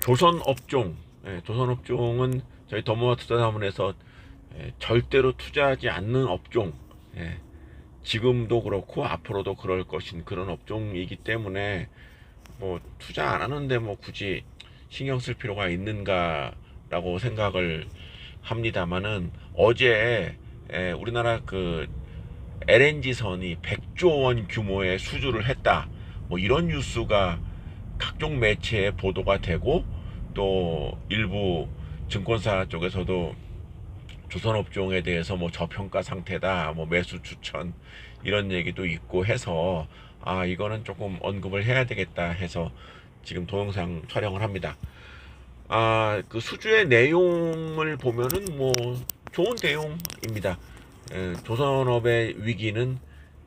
조선업종, 조선업종은 저희 더모아 투자자문에서 절대로 투자하지 않는 업종, 예, 지금도 그렇고 앞으로도 그럴 것인 그런 업종이기 때문에 뭐 투자 안 하는데 뭐 굳이 신경 쓸 필요가 있는가라고 생각을 합니다만은, 어제 우리나라 그 LNG선이 100조 원 규모의 수주를 했다, 뭐 이런 뉴스가 각종 매체에 보도가 되고, 또 일부 증권사 쪽에서도 조선업종에 대해서 뭐 저평가 상태다, 뭐 매수 추천 이런 얘기도 있고 해서, 아 이거는 조금 언급을 해야 되겠다 해서 지금 동영상 촬영을 합니다. 그 수주의 내용을 보면은 뭐 좋은 내용입니다. 조선업의 위기는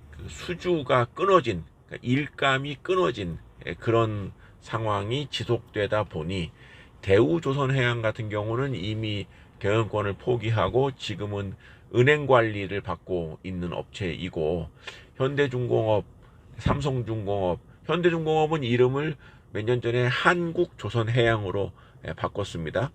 그 수주가 끊어진, 그러니까 일감이 끊어진 그런 상황이 지속되다 보니, 대우조선해양 같은 경우는 이미 경영권을 포기하고 지금은 은행 관리를 받고 있는 업체이고, 현대중공업, 삼성중공업, 현대중공업은 이름을 몇 년 전에 한국조선해양으로 바꿨습니다.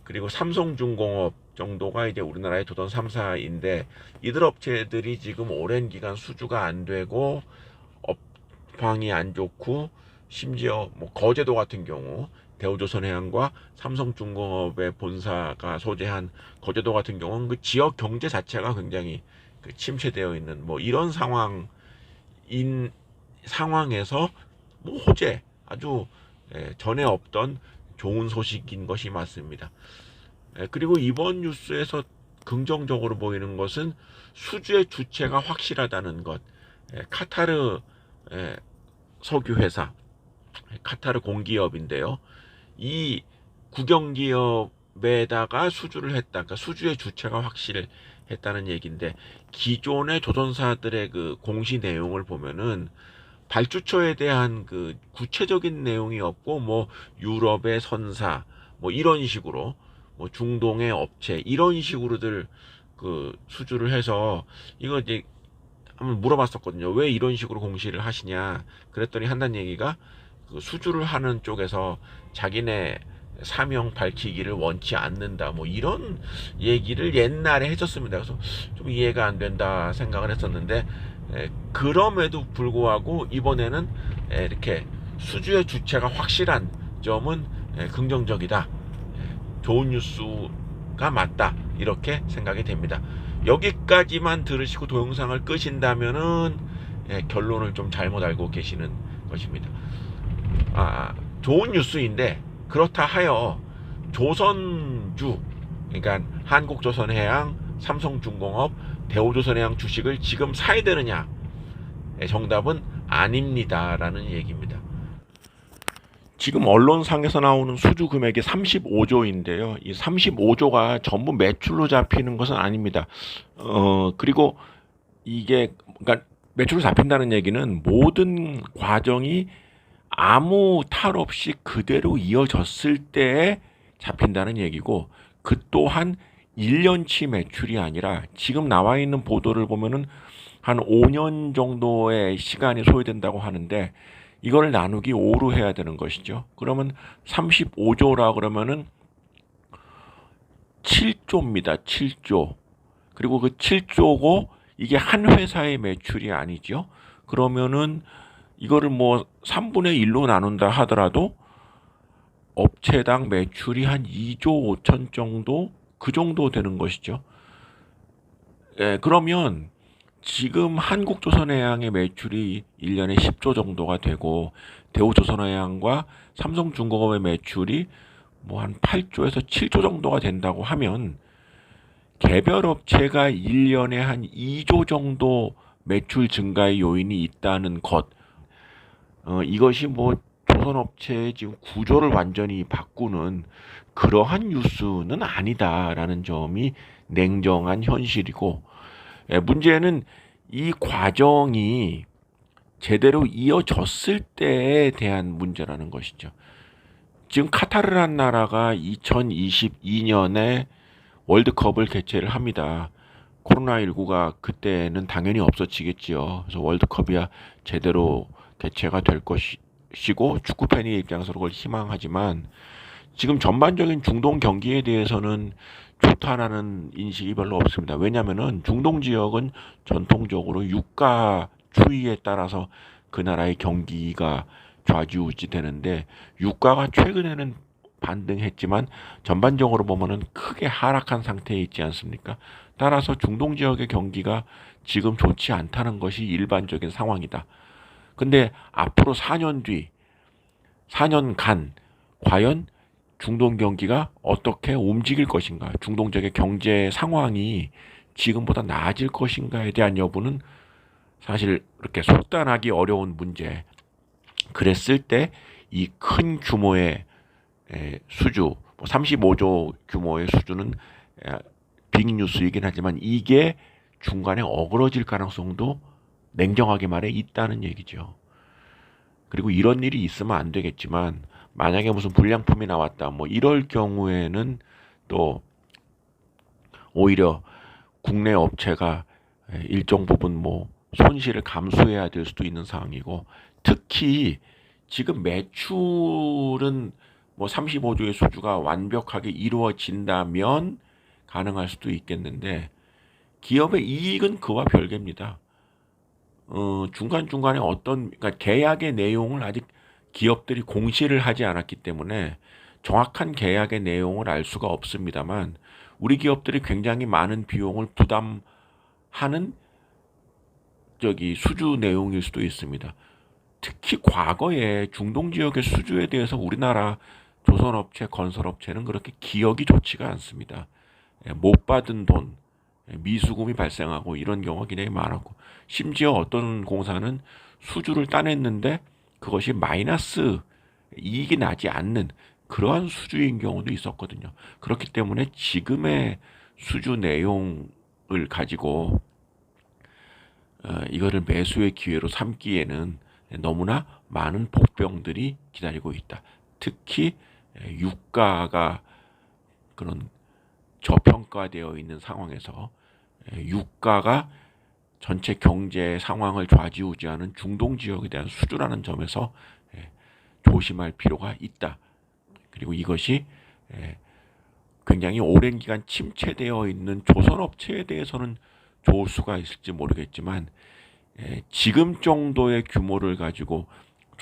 그리고 삼성중공업 정도가 이제 우리나라의 조선 3사인데, 이들 업체들이 지금 오랜 기간 수주가 안 되고 업황이 안 좋고, 심지어 뭐 거제도 같은 경우 대우조선해양과 삼성중공업의 본사가 소재한 거제도 같은 경우는 그 지역 경제 자체가 굉장히 그 침체되어 있는 뭐 이런 상황에서 뭐 호재, 아주 전에 없던 좋은 소식인 것이 맞습니다. 그리고 이번 뉴스에서 긍정적으로 보이는 것은 수주의 주체가 확실하다는 것. 카타르 석유회사, 카타르 공기업인데요. 이 국영기업에다가 수주를 했다. 그러니까 수주의 주체가 확실했다는 얘기인데, 기존의 조선사들의 그 공시 내용을 보면은 발주처에 대한 그 구체적인 내용이 없고, 뭐 유럽의 선사 뭐 이런 식으로, 뭐 중동의 업체 이런 식으로들 그 수주를 해서, 이거 이제 한번 물어봤었거든요. 왜 이런 식으로 공시를 하시냐 그랬더니 한다는 얘기가, 그 수주를 하는 쪽에서 자기네 사명 밝히기를 원치 않는다, 뭐 이런 얘기를 옛날에 했었습니다. 그래서 좀 이해가 안 된다 생각을 했었는데, 그럼에도 불구하고 이번에는 이렇게 수주의 주체가 확실한 점은 긍정적이다, 좋은 뉴스가 맞다, 이렇게 생각이 됩니다. 여기까지만 들으시고 동영상을 끄신다면은 결론을 좀 잘못 알고 계시는 것입니다. 좋은 뉴스인데, 그렇다 하여 조선주, 그러니까 한국조선해양, 삼성중공업, 대우조선해양 주식을 지금 사야 되느냐? 정답은 아닙니다라는 얘기입니다. 지금 언론상에서 나오는 수주 금액이 35조인데요. 이 35조가 전부 매출로 잡히는 것은 아닙니다. 그리고 이게, 그러니까 매출로 잡힌다는 얘기는 모든 과정이 아무 탈 없이 그대로 이어졌을 때 잡힌다는 얘기고, 그 또한 1년치 매출이 아니라 지금 나와 있는 보도를 보면은 한 5년 정도의 시간이 소요된다고 하는데, 이걸 나누기 5로 해야 되는 것이죠. 그러면 35조라 그러면은 7조입니다. 7조. 그리고 그 7조고 이게 한 회사의 매출이 아니죠. 그러면은 이거를 뭐 3분의 1로 나눈다 하더라도 업체당 매출이 한 2조 5천 정도, 그 정도 되는 것이죠. 그러면 지금 한국조선해양의 매출이 1년에 10조 정도가 되고, 대우조선해양과 삼성중공업의 매출이 뭐 한 8조에서 7조 정도가 된다고 하면, 개별 업체가 1년에 한 2조 정도 매출 증가의 요인이 있다는 것, 이것이 뭐 조선업체의 지금 구조를 완전히 바꾸는 그러한 뉴스는 아니다라는 점이 냉정한 현실이고, 문제는 이 과정이 제대로 이어졌을 때에 대한 문제라는 것이죠. 지금 카타르란 나라가 2022년에 월드컵을 개최를 합니다. 코로나19가 그때는 당연히 없어지겠지요. 그래서 월드컵이야 제대로 개최가 될 것이고 축구 팬의 입장에서 그걸 희망하지만 지금 전반적인 중동 경기에 대해서는 좋다라는 인식이 별로 없습니다. 왜냐하면은 중동 지역은 전통적으로 유가 추이에 따라서 그 나라의 경기가 좌지우지되는데 유가가 최근에는 반등했지만 전반적으로 보면은 크게 하락한 상태에 있지 않습니까? 따라서 중동 지역의 경기가 지금 좋지 않다는 것이 일반적인 상황이다. 근데 앞으로 4년 뒤, 4년간 과연 중동 경기가 어떻게 움직일 것인가, 중동 지역의 경제 상황이 지금보다 나아질 것인가에 대한 여부는 사실 그렇게 속단하기 어려운 문제. 그랬을 때 이 큰 규모의 수주, 35조 규모의 수주는 빅뉴스이긴 하지만 이게 중간에 어그러질 가능성도 냉정하게 말해 있다는 얘기죠. 그리고 이런 일이 있으면 안 되겠지만 만약에 무슨 불량품이 나왔다 뭐 이럴 경우에는 또 오히려 국내 업체가 일정 부분 뭐 손실을 감수해야 될 수도 있는 상황이고 특히 지금 매출은 뭐 35조의 수주가 완벽하게 이루어진다면 가능할 수도 있겠는데 기업의 이익은 그와 별개입니다. 중간중간에 그러니까 계약의 내용을 아직 기업들이 공시를 하지 않았기 때문에 정확한 계약의 내용을 알 수가 없습니다만 우리 기업들이 굉장히 많은 비용을 부담하는 수주 내용일 수도 있습니다. 특히 과거에 중동 지역의 수주에 대해서 우리나라 조선업체, 건설업체는 그렇게 기억이 좋지가 않습니다. 못 받은 돈, 미수금이 발생하고 이런 경우가 굉장히 많았고 심지어 어떤 공사는 수주를 따냈는데 그것이 마이너스 이익이 나지 않는 그러한 수주인 경우도 있었거든요. 그렇기 때문에 지금의 수주 내용을 가지고 이거를 매수의 기회로 삼기에는 너무나 많은 복병들이 기다리고 있다. 특히 유가가 그런 저평가되어 있는 상황에서 유가가 전체 경제 상황을 좌지우지하는 중동 지역에 대한 수주라는 점에서 조심할 필요가 있다. 그리고 이것이 굉장히 오랜 기간 침체되어 있는 조선업체에 대해서는 좋을 수가 있을지 모르겠지만 지금 정도의 규모를 가지고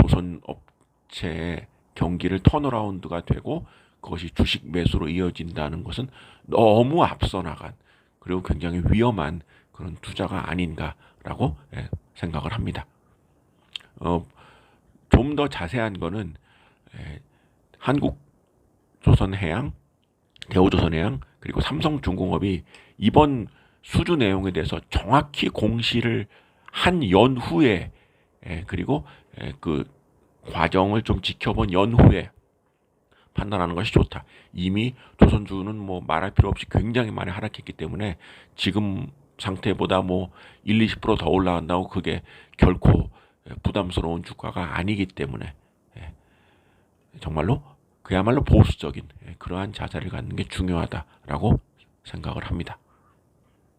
조선업체의 경기를 턴어라운드가 되고 그것이 주식 매수로 이어진다는 것은 너무 앞서 나간 그리고 굉장히 위험한 그런 투자가 아닌가라고 생각을 합니다. 좀 더 자세한 거는 한국조선해양, 대우조선해양 그리고 삼성중공업이 이번 수주 내용에 대해서 정확히 공시를 한 연후에 그리고 그 과정을 좀 지켜본 연후에 판단하는 것이 좋다. 이미 조선주는 뭐 말할 필요 없이 굉장히 많이 하락했기 때문에 지금 상태보다 뭐 20% 더 올라간다고 그게 결코 부담스러운 주가가 아니기 때문에 정말로 그야말로 보수적인 그러한 자세를 갖는 게 중요하다라고 생각을 합니다.